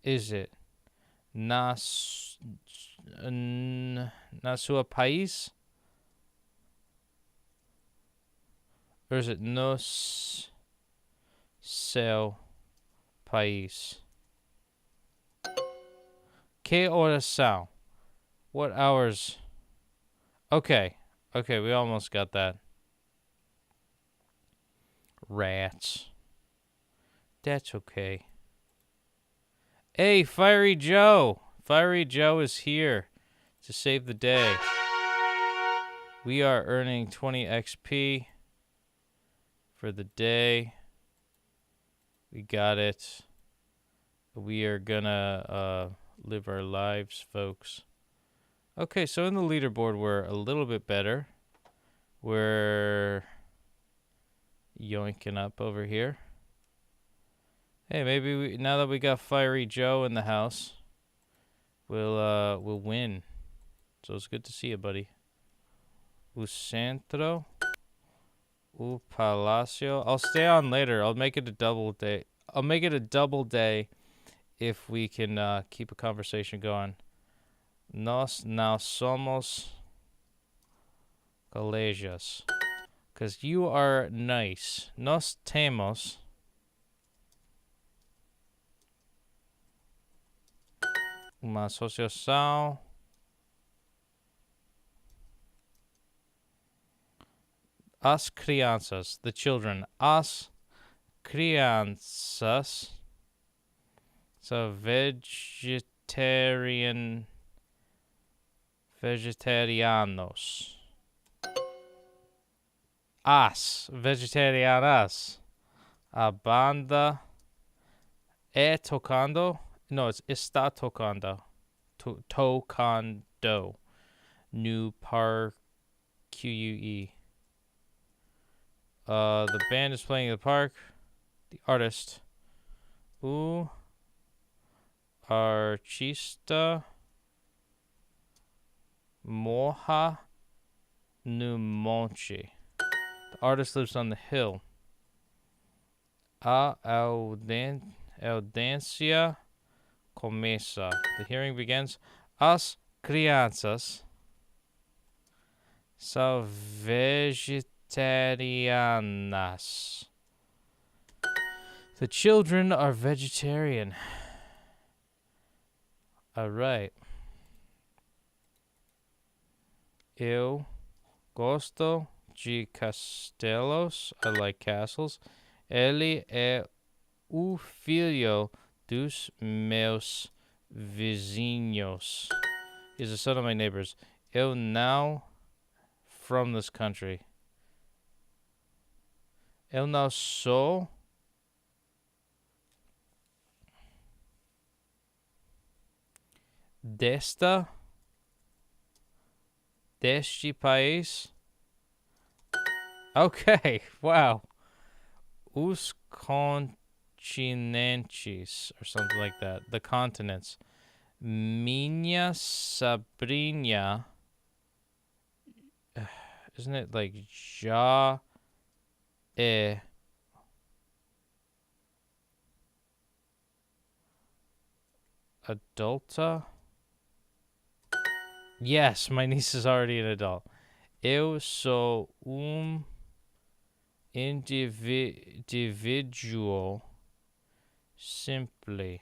is it? Nas... Na sua país? Or is it nos seu país? Que horas são? What hours? Okay. Okay, we almost got that. Rats. That's okay. Hey, Fiery Joe! Fiery Joe is here to save the day. We are earning 20 XP for the day. We got it. We are gonna live our lives, folks. Okay, so in the leaderboard, we're a little bit better. We're yoinking up over here. Hey, maybe now that we got Fiery Joe in the house, we'll win. So it's good to see you, buddy. O centro, o palacio. I'll stay on later. I'll make it a double day. I'll make it a double day if we can keep a conversation going. Nós não somos colegas. Because you are nice. Nós temos uma associação as crianças, the children. As crianças são vegetarianos. As vegetarianas. A banda tocando. No, it's está tocando. Tocando. New Park QUE. The band is playing in the park. The artist. O artista morra no monte. The artist lives on the hill. A audiência começa. The hearing begins. As crianças são vegetarianas. The children are vegetarian. All right. Eu gosto de castelos. I like castles. Ele é o filho dos meus vizinhos. He's the son of my neighbors. Eu não from this country. Eu não sou deste país. Okay, wow. Os continentes, or something like that. The continents. Minha sobrinha. Isn't it like já é adulta? Yes, my niece is already an adult. Eu sou individual simply.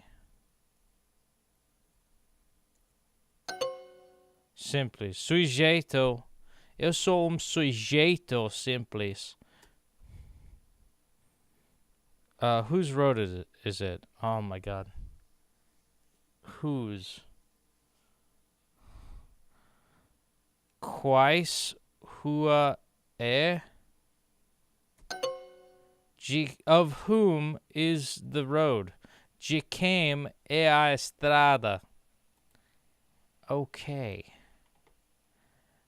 Sujeito. Eu sou sujeito simples. Whose road is it? Oh my god. Whose? Quais rua é? Of whom is the road? De quem é a estrada? Okay.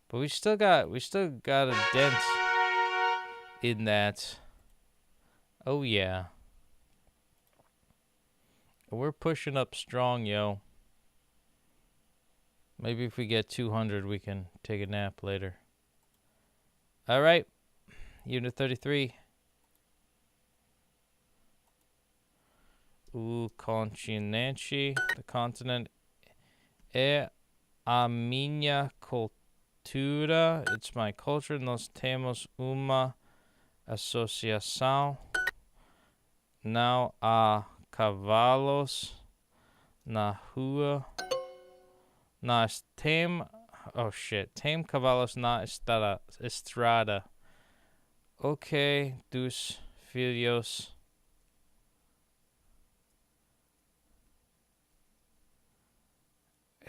But we still got a dent in that. Oh yeah. We're pushing up strong, yo. Maybe if we get 200, we can take a nap later. All right. Unit 33. o continente, the continent, é a minha cultura, it's my culture. Nós temos uma associação. Não há cavalos na rua. Nós tem, oh shit, tem cavalos na estrada. Ok, dos filhos.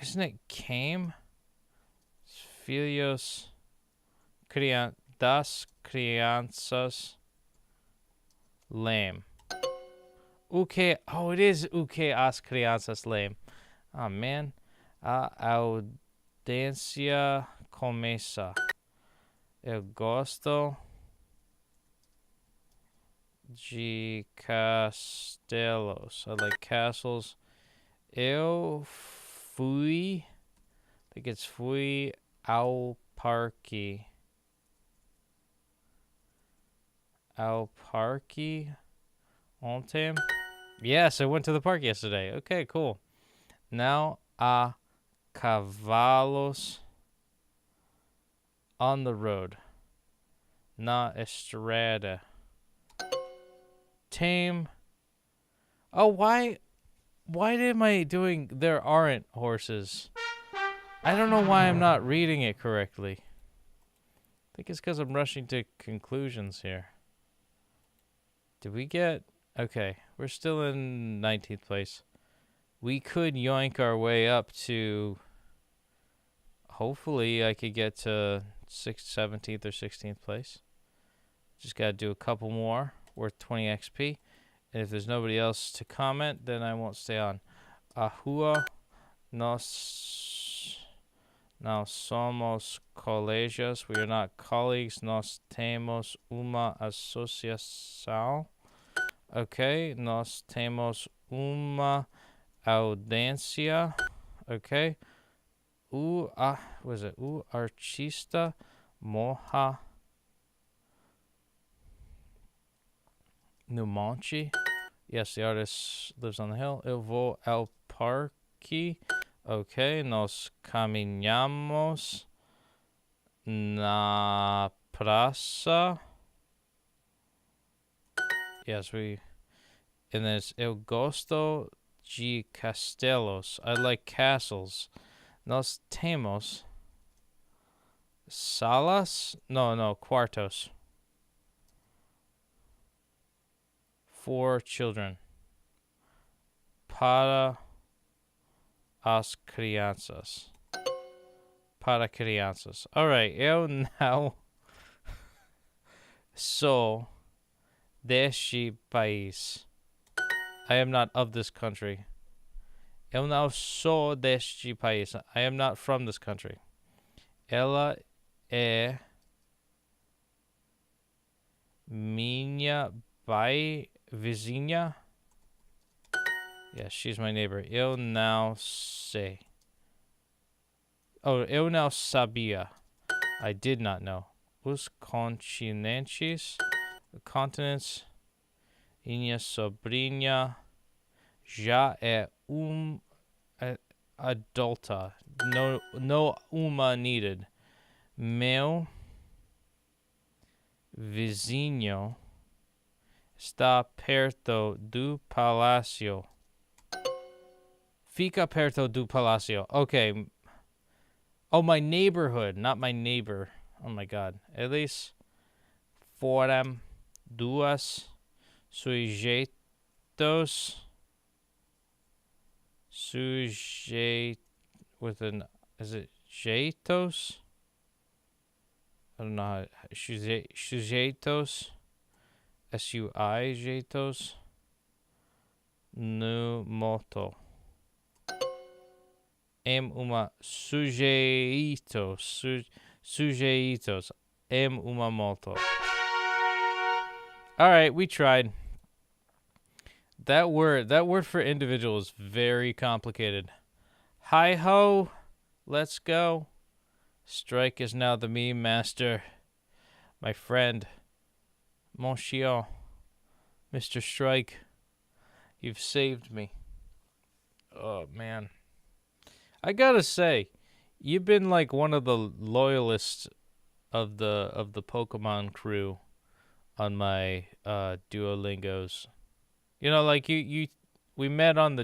Isn't it came? Filhos das crianças. Lame. O que? Oh, it is o que as crianças lame. Oh, man. A audiência começa. Eu gosto de castelos. I like castles. Eu fui. I think it's fui ao parque. Ao parque ontem? Yes, I went to the park yesterday. Okay, cool. Now, a cavalos on the road. Na estrada. Tame. Oh, why am I doing there aren't horses? I don't know why I'm not reading it correctly. I think it's because I'm rushing to conclusions here. Did we get... Okay, we're still in 19th place. We could yoink our way up to... Hopefully I could get to 17th or 16th place. Just got to do a couple more worth 20 XP. And if there's nobody else to comment, then I won't stay on. Ahua nos somos colegas. We are not colleagues. Nos temos uma asociação. Okay. Nos temos uma audiencia. Okay. Was it? Artista morra no monte. Yes, the artist lives on the hill. Eu vou ao parque. Okay, nós caminhamos na praça. Yes, and there's eu gosto de castelos. I like castles. Nós temos salas? No, quartos. For children. Para as crianças. Para crianças. Alright, eu não sou deste país. I am not of this country. Eu não sou deste país. I am not from this country. Ela é minha vizinha. Yes, she's my neighbor. Eu não sei. Oh, eu não sabia. I did not know. Os continentes. The continents. Minha sobrinha já é adulta. No uma needed. Meu vizinho está perto do palácio. Fica perto do palácio. Okay. Oh, my neighborhood, not my neighbor. Oh my god. At least foram duas sujeitos. With an... Is it jeitos? I don't know how... Sujeitos. S-U-I, jeitos. No moto. Uma sujeitos. Sujeitos. Uma moto. Alright, we tried. That word for individual is very complicated. Hi-ho. Let's go. Strike is now the meme master. My friend. Mon chien. Mr. Strike. You've saved me. Oh, man. I gotta say, you've been like one of the loyalists of the Pokemon crew on my Duolingos. You know, like we met on the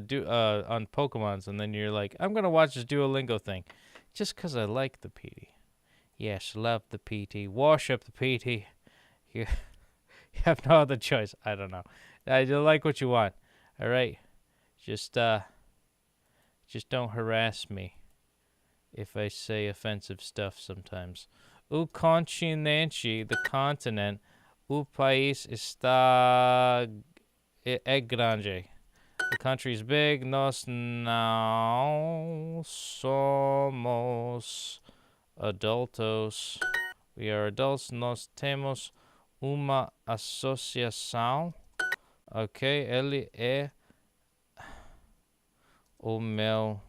on Pokemon's, and then you're like, I'm gonna watch this Duolingo thing, just 'cause I like the PT. Yes, love the PT. Worship the PT. You have no other choice. I don't know. I like what you want. All right, just don't harass me if I say offensive stuff sometimes. O continente, the continent, o país está é grande. The country's big. Nós não somos adultos. We are adults. Nós temos uma associação. Ok, ele é o meu.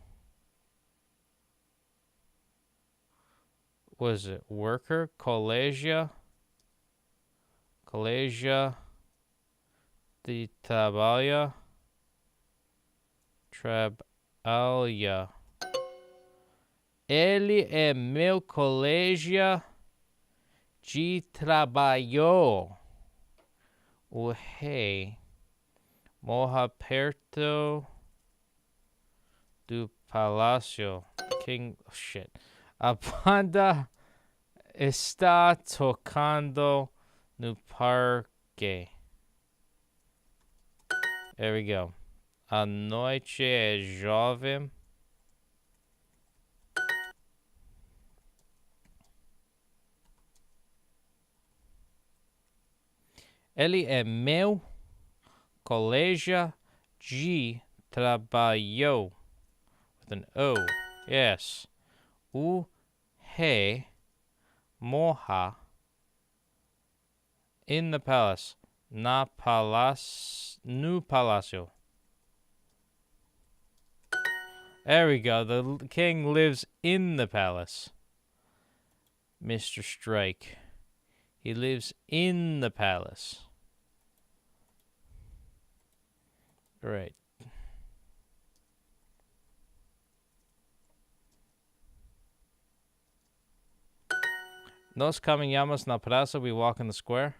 What is it? Worker? Colegia de trabalho. Trabalha. Ele é meu colega de trabalho. O rei mora perto do palácio. King. Oh, shit. A banda está tocando no parque. There we go. A noite é jovem. Ele é meu colega de trabalho. With an O. Yes. O rei mora in the palace. No palácio. There we go. The king lives in the palace. Mr. Strike. He lives in the palace. Right. Nos caminhamos na praça. We walk in the square.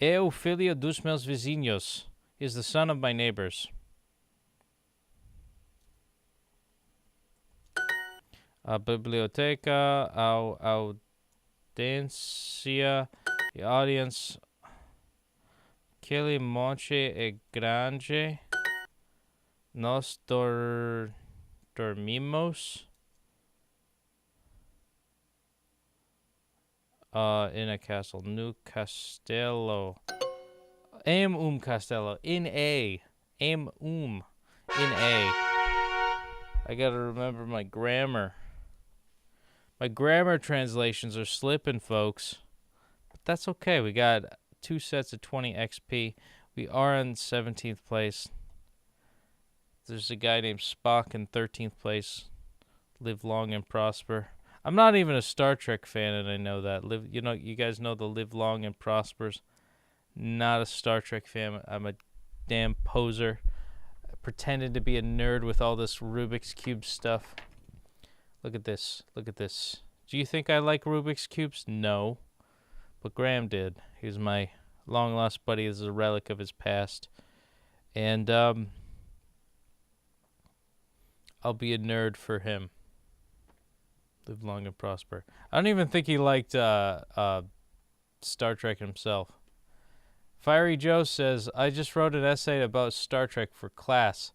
É o filho dos meus vizinhos. He's the son of my neighbors. A biblioteca, a audiência, the audience. Aquele monte é grande. Nós dormimos in a castle. No castello. Castello. In a. In a. I gotta remember my grammar. My grammar translations are slipping, folks. But that's okay. We got 2 sets of 20 XP. We are in 17th place. There's a guy named Spock in 13th place. Live long and prosper. I'm not even a Star Trek fan, and I know that. You guys know the live long and prospers. Not a Star Trek fan. I'm a damn poser. Pretending to be a nerd with all this Rubik's Cube stuff. Look at this. Look at this. Do you think I like Rubik's Cubes? No. But Graham did. He was my long-lost buddy. This is a relic of his past. And, I'll be a nerd for him. Live long and prosper. I don't even think he liked Star Trek himself. Fiery Joe says, I just wrote an essay about Star Trek for class.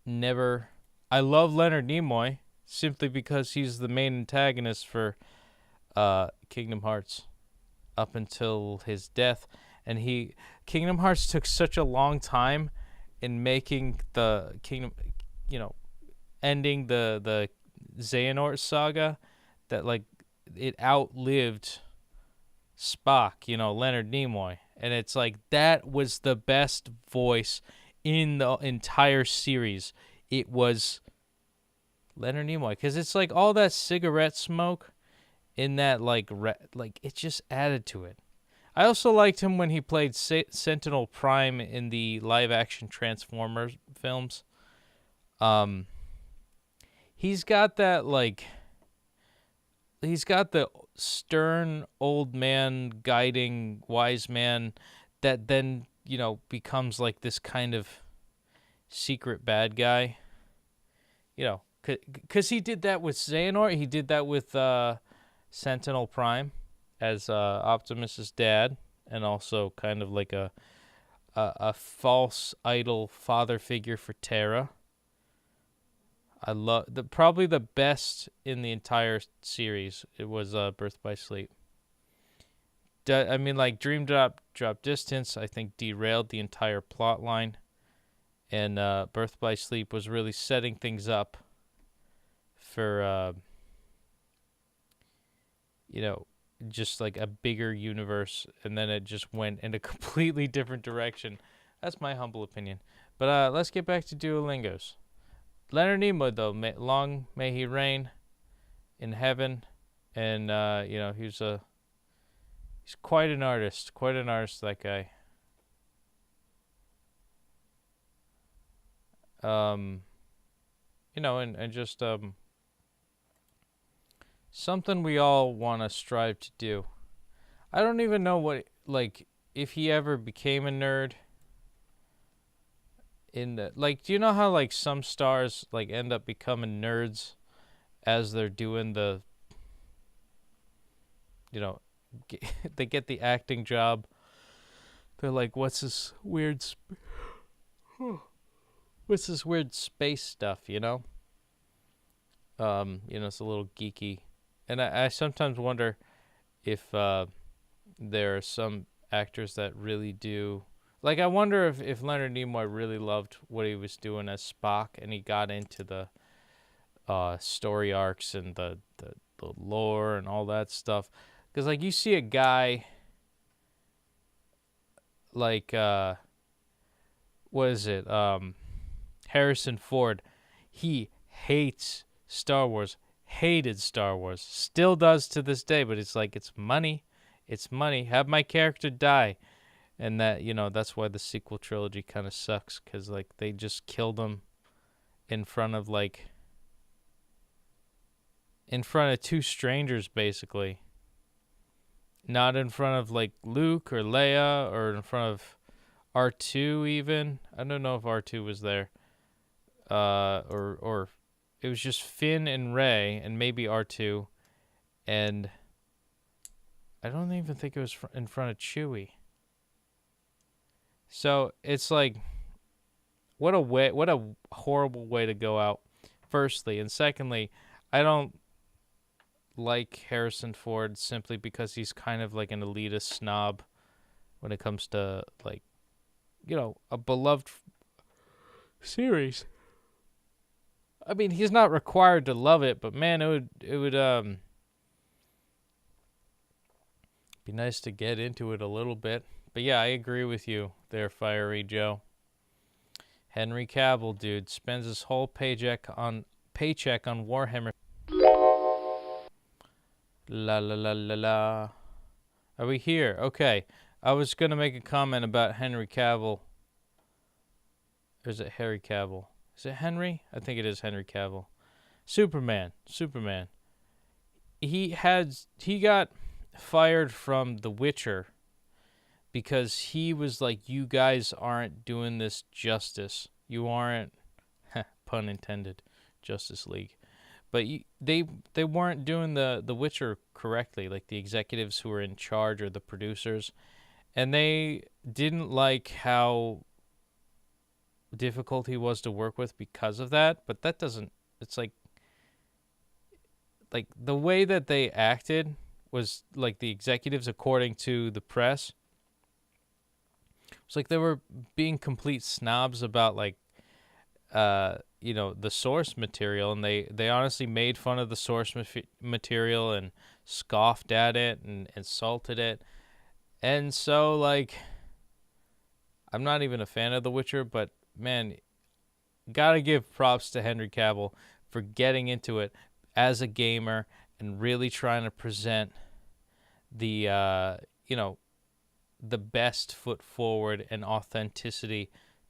Never. I love Leonard Nimoy simply because he's the main antagonist for Kingdom Hearts up until his death. And Kingdom Hearts took such a long time in making the Kingdom, ending the Xehanort saga that like it outlived Spock, Leonard Nimoy. And it's like that was the best voice in the entire series. It was Leonard Nimoy, because it's like all that cigarette smoke in that like it just added to it. I also liked him when he played Sentinel Prime in the live action Transformers films. He's got that like he's got the stern old man guiding wise man that then, becomes like this kind of secret bad guy. Cuz he did that with Xehanort, he did that with Sentinel Prime as Optimus's dad, and also kind of like a false idol father figure for Terra. I love probably the best in the entire series. It was Birth by Sleep. Dream Drop Distance, I think, derailed the entire plot line, and Birth by Sleep was really setting things up for just like a bigger universe, and then it just went in a completely different direction. That's my humble opinion. But let's get back to Duolingos. Leonard Nimoy, though, long may he reign in heaven, and he's quite an artist, that guy. And just something we all want to strive to do. I don't even know if he ever became a nerd. Do you know how some stars end up becoming nerds as they're doing the they get the acting job? They're like, what's this weird space stuff, it's a little geeky. And I sometimes wonder if there are some actors that really do. I wonder if Leonard Nimoy really loved what he was doing as Spock, and he got into the story arcs and the lore and all that stuff. Because, you see a guy what is it? Harrison Ford. He hates Star Wars. Hated Star Wars. Still does to this day, but it's it's money. It's money. Have my character die. And that, that's why the sequel trilogy kind of sucks, because, they just killed him in front of two strangers, basically. Not in front of, Luke or Leia, or in front of R2, even. I don't know if R2 was there. Or it was just Finn and Rey, and maybe R2. And I don't even think it was in front of Chewie. So it's what a horrible way to go out, firstly. And secondly, I don't like Harrison Ford simply because he's kind of an elitist snob when it comes to a beloved series. I mean, he's not required to love it, but man, it would be nice to get into it a little bit. But yeah, I agree with you there, Fiery Joe. Henry Cavill, dude, spends his whole paycheck on Warhammer. La la la la la. Are we here? Okay. I was gonna make a comment about Henry Cavill. Or is it Harry Cavill? Is it Henry? I think it is Henry Cavill. Superman. He got fired from The Witcher because he was like, you guys aren't doing this justice. You aren't, pun intended, Justice League. But they weren't doing the Witcher correctly, the executives who were in charge or the producers. And they didn't like how difficult he was to work with because of that. But that doesn't, it's like the way that they acted was the executives, according to the press, it's they were being complete snobs about the source material, and they honestly made fun of the source material and scoffed at it and insulted it. And so I'm not even a fan of The Witcher, but man, gotta give props to Henry Cavill for getting into it as a gamer, and really trying to present the the best foot forward and authenticity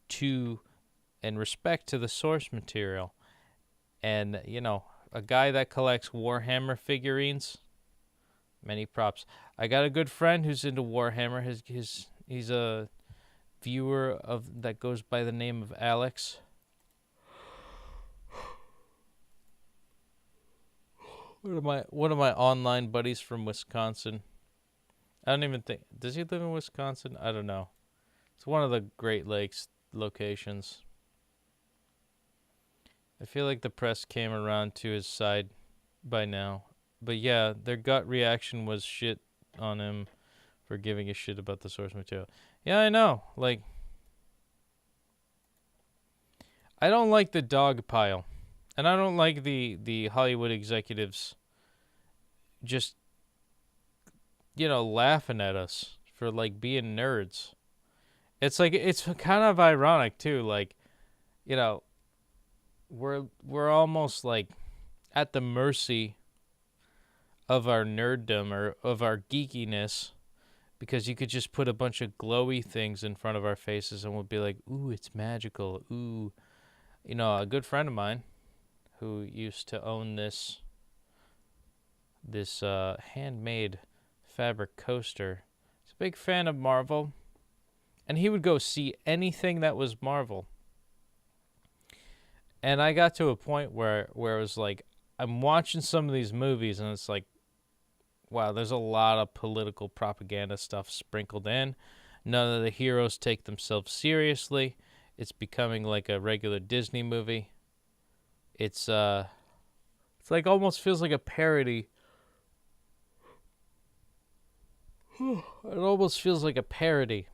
to and respect to the source material. And a guy that collects Warhammer figurines, many props. I got a good friend who's into Warhammer. He's a viewer of that goes by the name of Alex. One of my online buddies from Wisconsin. I don't even think, does he live in Wisconsin? I don't know. It's one of the Great Lakes locations. I feel like the press came around to his side by now. But yeah, their gut reaction was shit on him for giving a shit about the source material. Yeah, I know. Like, I don't like the dog pile. And I don't like the Hollywood executives just, laughing at us for, like, being nerds. It's like, it's kind of ironic, too. Like, we're almost, like, at the mercy of our nerddom or of our geekiness, because you could just put a bunch of glowy things in front of our faces and we'll be like, ooh, it's magical. Ooh. A good friend of mine who used to own this handmade fabric coaster. He's a big fan of Marvel, and he would go see anything that was Marvel. And I got to a point where it was like, I'm watching some of these movies, and it's like, wow, there's a lot of political propaganda stuff sprinkled in. None of the heroes take themselves seriously. It's becoming like a regular Disney movie. It's like almost feels like a parody. It almost feels like a parody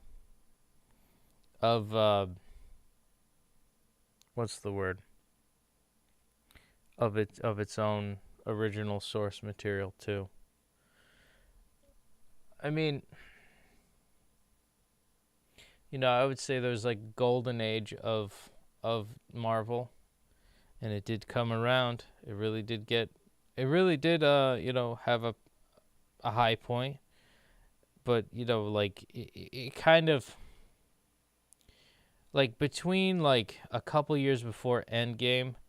of what's the word? Of its own original source material too. I mean, I would say there's like golden age of Marvel, and it did come around. It really did have a high point. But, like, it kind of, like, between, like, a couple years before Endgame